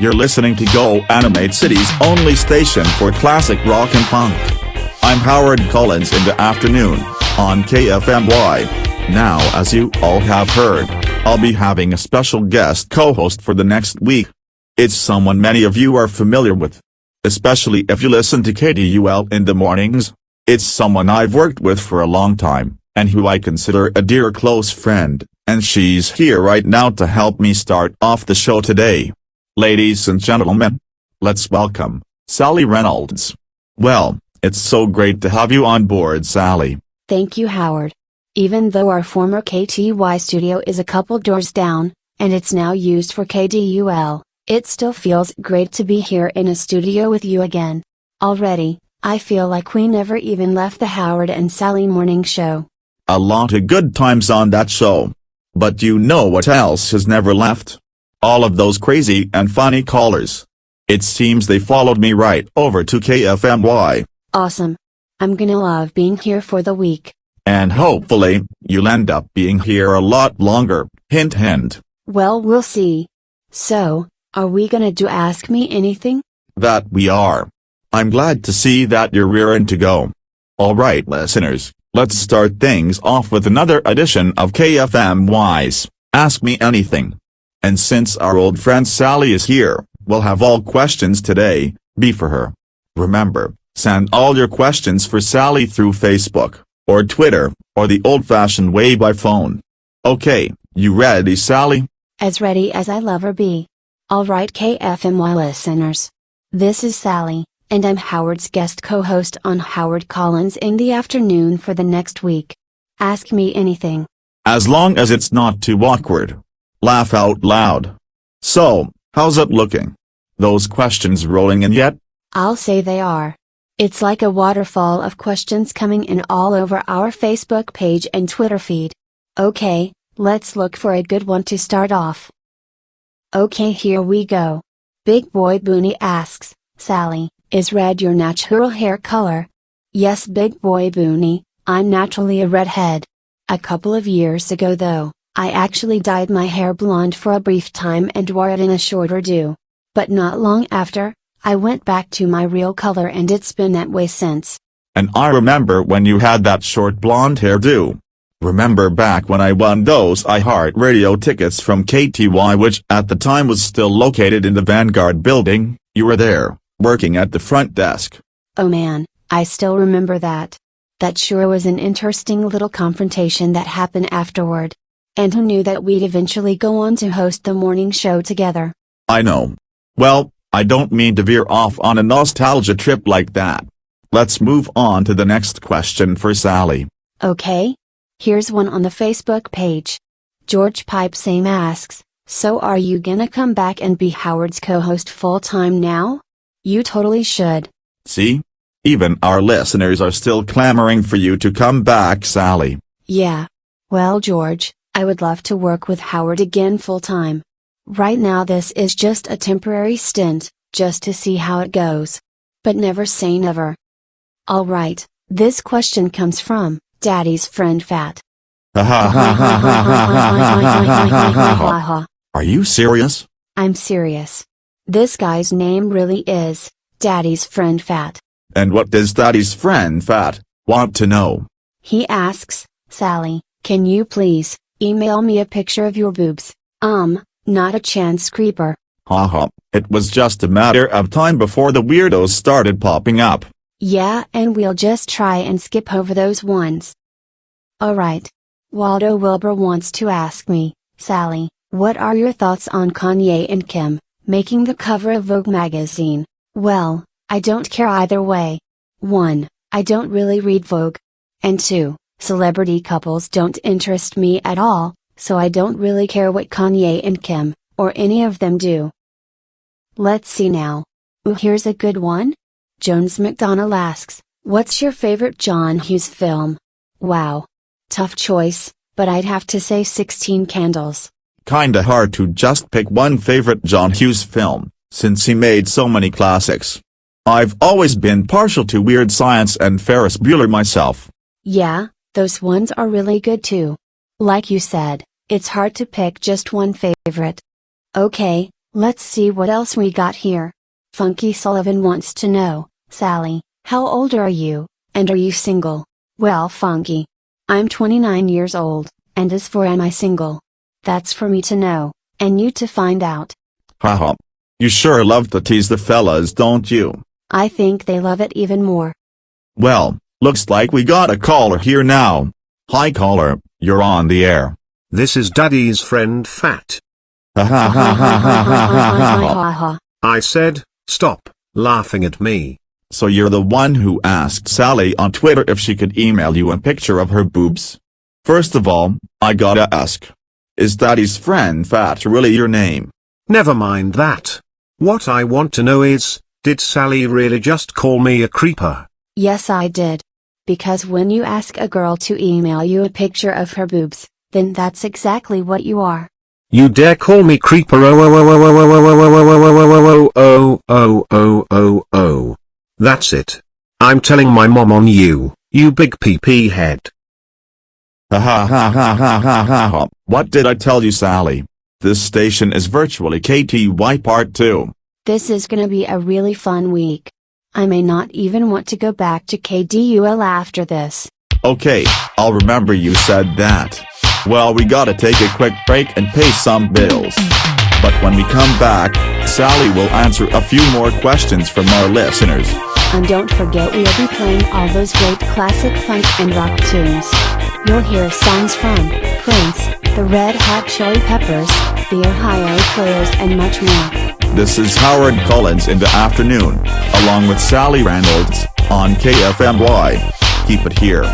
You're listening to Go Animate City's only station for classic rock and punk. I'm Howard Collins in the afternoon, on KFMY. Now, as you all have heard, I'll be having a special guest co-host for the next week. It's someone many of you are familiar with. Especially if you listen to KDUL in the mornings. It's someone I've worked with for a long time, and who I consider a dear close friend, and she's here right now to help me start off the show today. Ladies and gentlemen, let's welcome Salli Reynolds. Well, it's so great to have you on board, Salli. Thank you, Howard. Even though our former KTY studio is a couple doors down, and it's now used for KDUL, it still feels great to be here in a studio with you again. Already, I feel like we never even left the Howard and Salli morning show. A lot of good times on that show. But you know what else has never left? All of those crazy and funny callers. It seems they followed me right over to KFMY. Awesome. I'm gonna love being here for the week. And hopefully, you'll end up being here a lot longer, hint hint. Well, we'll see. So, are we gonna do Ask Me Anything? That we are. I'm glad to see that you're rearing to go. Alright listeners, let's start things off with another edition of KFMY's Ask Me Anything. And since our old friend Salli is here, we'll have all questions today, be for her. Remember, send all your questions for Salli through Facebook, or Twitter, or the old-fashioned way by phone. Okay, you ready, Salli? As ready as I love her be. Alright KFMY listeners. This is Salli, and I'm Howard's guest co-host on Howard Collins in the afternoon for the next week. Ask me anything. As long as it's not too awkward. Laugh out loud. So, how's it looking? Those questions rolling in yet? I'll say they are. It's like a waterfall of questions coming in all over our Facebook page and Twitter feed. Okay, let's look for a good one to start off. Okay, here we go. Big Boy Booney asks, Salli, is red your natural hair color? Yes, Big Boy Booney, I'm naturally a redhead. A couple of years ago though, I actually dyed my hair blonde for a brief time and wore it in a shorter do. But not long after, I went back to my real color and it's been that way since. And I remember when you had that short blonde hairdo. Remember back when I won those iHeartRadio tickets from KTY, which at the time was still located in the Vanguard building, you were there, working at the front desk. Oh man, I still remember that. That sure was an interesting little confrontation that happened afterward. And who knew that we'd eventually go on to host the morning show together? I know. Well, I don't mean to veer off on a nostalgia trip like that. Let's move on to the next question for Salli. Okay. Here's one on the Facebook page. George Pipe Same asks, so are you gonna come back and be Howard's co-host full-time now? You totally should. See? Even our listeners are still clamoring for you to come back, Salli. Yeah. Well, George, I would love to work with Howard again full-time. Right now this is just a temporary stint, just to see how it goes. But never say never. Alright, this question comes from Daddy's friend Fat. Are you serious? I'm serious. This guy's name really is Daddy's friend Fat. And what does Daddy's friend Fat want to know? He asks, Salli, can you please email me a picture of your boobs? Not a chance, creeper. Haha, it was just a matter of time before the weirdos started popping up. Yeah, and we'll just try and skip over those ones. Alright. Waldo Wilbur wants to ask me, Salli, what are your thoughts on Kanye and Kim making the cover of Vogue magazine? Well, I don't care either way. 1. I don't really read Vogue. And 2. Celebrity couples don't interest me at all, so I don't really care what Kanye and Kim, or any of them do. Let's see now. Ooh, here's a good one. Jones McDonald asks, what's your favorite John Hughes film? Wow. Tough choice, but I'd have to say 16 Candles. Kinda hard to just pick one favorite John Hughes film, since he made so many classics. I've always been partial to Weird Science and Ferris Bueller myself. Yeah, those ones are really good too. Like you said, it's hard to pick just one favorite. Okay, Let's see what else we got here. Funky Sullivan wants to know, Salli, how old are you, and are you single? Well, Funky, I'm 29 years old, and as for am I single? That's for me to know, and you to find out. Haha. You sure love to tease the fellas, don't you? I think they love it even more. Well, looks like we got a caller here now. Hi caller, you're on the air. This is Daddy's friend Fat. Ha ha ha ha ha ha ha ha. I said, stop laughing at me. So you're the one who asked Salli on Twitter if she could email you a picture of her boobs? First of all, I gotta ask. Is Daddy's friend Fat really your name? Never mind that. What I want to know is, did Salli really just call me a creeper? Yes, I did. Because when you ask a girl to email you a picture of her boobs, then that's exactly what you are. You dare call me creeper? Oh. That's it. I'm telling my mom on you, you big pee head. Ha ha ha ha ha ha ha ha. What did I tell you, Salli? This station is virtually KTY Part 2. This is gonna be a really fun week. I may not even want to go back to KDUL after this. Okay, I'll remember you said that. Well, we gotta take a quick break and pay some bills. But when we come back, Salli will answer a few more questions from our listeners. And don't forget we'll be playing all those great classic funk and rock tunes. You'll hear songs from Prince, the Red Hot Chili Peppers, the Ohio Players and much more. This is Howard Collins in the afternoon, along with Salli Reynolds, on KFMY. Keep it here.